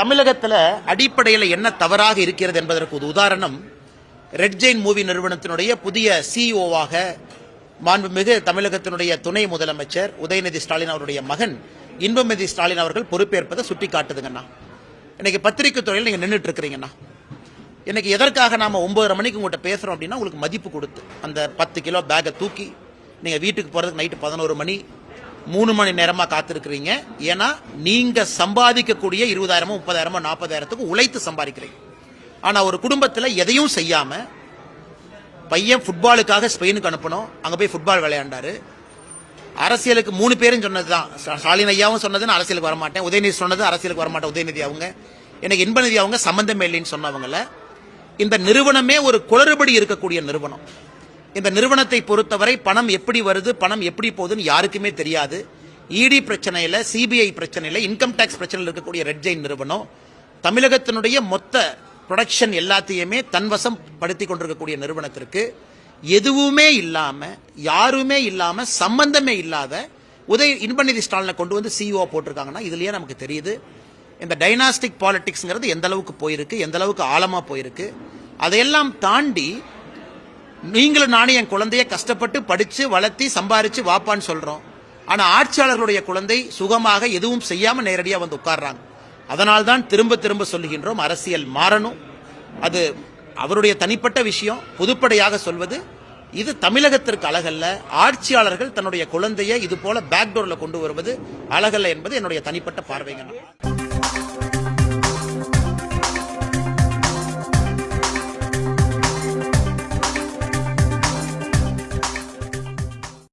தமிழகத்தில் அடிப்படையில் என்ன தவறாக இருக்கிறது என்பதற்கு ஒரு உதாரணம் ரெட் ஜெயின் மூவி நிறுவனத்தினுடைய புதிய சிஇஓவாக மாண்புமிகு தமிழகத்தினுடைய துணை முதலமைச்சர் உதயநிதி ஸ்டாலின் அவருடைய மகன் இன்பநிதி ஸ்டாலின் அவர்கள் பொறுப்பேற்பதை சுட்டி காட்டுதுங்கண்ணா. இன்னைக்கு பத்திரிகை துறையில் நீங்க நின்றுட்டு இருக்கிறீங்கண்ணா. இன்னைக்கு எதற்காக நாம 9:30 மணிக்கு உங்கள்கிட்ட பேசுறோம் அப்படின்னா உங்களுக்கு மதிப்பு கொடுத்து அந்த 10 கிலோ பேக்கை தூக்கி நீங்க வீட்டுக்கு போறதுக்கு நைட்டு 11 மணி 3 மணி நேரமா காத்திருக்கிறீங்க. ஏன்னா நீங்க சம்பாதிக்கக்கூடிய 20,000 30,000 40,000 உழைத்து சம்பாதிக்கிறீங்க. ஆனா ஒரு குடும்பத்தில் எதையும் செய்யாம பையன் ஃபுட்பாலுக்காக ஸ்பெயினுக்கு அனுப்பணும், அங்க போய் ஃபுட்பால் விளையாண்டாரு. அரசியலுக்கு 3 பேரும் சொன்னதுதான், ஸ்டாலின் ஐயாவும் சொன்னது அரசியலுக்கு வரமாட்டேன், உதயநிதி சொன்னது அரசியலுக்கு வரமாட்டேன், உதயநிதி அவங்க எனக்கு இன்பநிதி அவங்க சம்பந்தமே இல்லைன்னு சொன்னவங்கள. இந்த நிறுவனமே ஒரு குளறுபடி இருக்கக்கூடிய நிறுவனம். இந்த நிறுவனத்தை பொறுத்தவரை பணம் எப்படி வருது, பணம் எப்படி போகுதுன்னு யாருக்குமே தெரியாது. இடி பிரச்சனையில, சிபிஐ பிரச்சனையில, இன்கம் டாக்ஸ் பிரச்சனையில் இருக்கக்கூடிய ரெட் ஜெயின் நிறுவனம் தமிழகத்தினுடைய மொத்த ப்ரொடக்ஷன் எல்லாத்தையுமே தன்வசம் படுத்தி கொண்டிருக்கக்கூடிய நிறுவனத்திற்கு எதுவுமே இல்லாம, யாருமே இல்லாம, சம்பந்தமே இல்லாத இன்பநிதி ஸ்டாலினை கொண்டு வந்து சிஇஓ போட்டிருக்காங்கன்னா இதுலயே நமக்கு தெரியுது இந்த டைனாஸ்டிக் பாலிடிக்ஸ்ங்கிறது எந்த அளவுக்கு போயிருக்கு, எந்த அளவுக்கு ஆழமா போயிருக்கு. அதையெல்லாம் தாண்டி நீங்களும் நானும் என் குழந்தைய கஷ்டப்பட்டு படிச்சு வளர்த்தி சம்பாரிச்சு வாப்பான்னு சொல்றோம். ஆனா ஆட்சியாளர்களுடைய குழந்தை சுகமாக எதுவும் செய்யாம நேரடியா வந்து உட்கார்றாங்க. அதனால்தான் திரும்ப திரும்ப சொல்லுகின்றோம், அரசியல் மாறணும். அது அவருடைய தனிப்பட்ட விஷயம். பொதுப்படையாக சொல்வது இது தமிழகத்திற்கு அழகல்ல. ஆட்சியாளர்கள் தன்னுடைய குழந்தையை இது போல பேக்டோர்ல கொண்டு வருவது அழகல்ல என்பது என்னுடைய தனிப்பட்ட பார்வைங்க.